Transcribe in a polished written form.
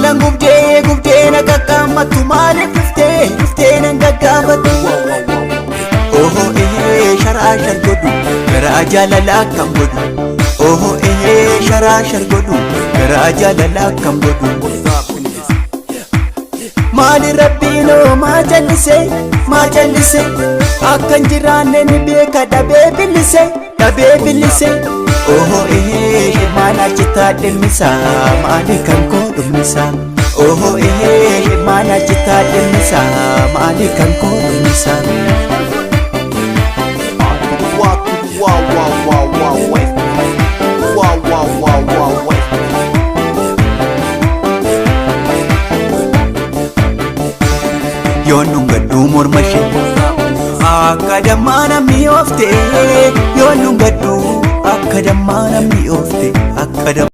Maalan gubdee na kakkaammattu maaliif dhuftee nan gaggaafatu. Oho sharaa shar godhu garaa jaalalaa akkam godhu. Oho sharaa shar godhu garaa jaalalaa akkam godhu. Maali rabbiinoo maa jallise akkan jiraanne ni beeka dhabee bilise. Oho maal achitaa dhimmisaa maali kan koo dhummisaa. Oho maal achitaa dhimmisaa maali kan koo dhummisaa. Yoon gaddu morma ishee akka dammaa namni oofte. Yoon gaddu akka dammaa namni oofte.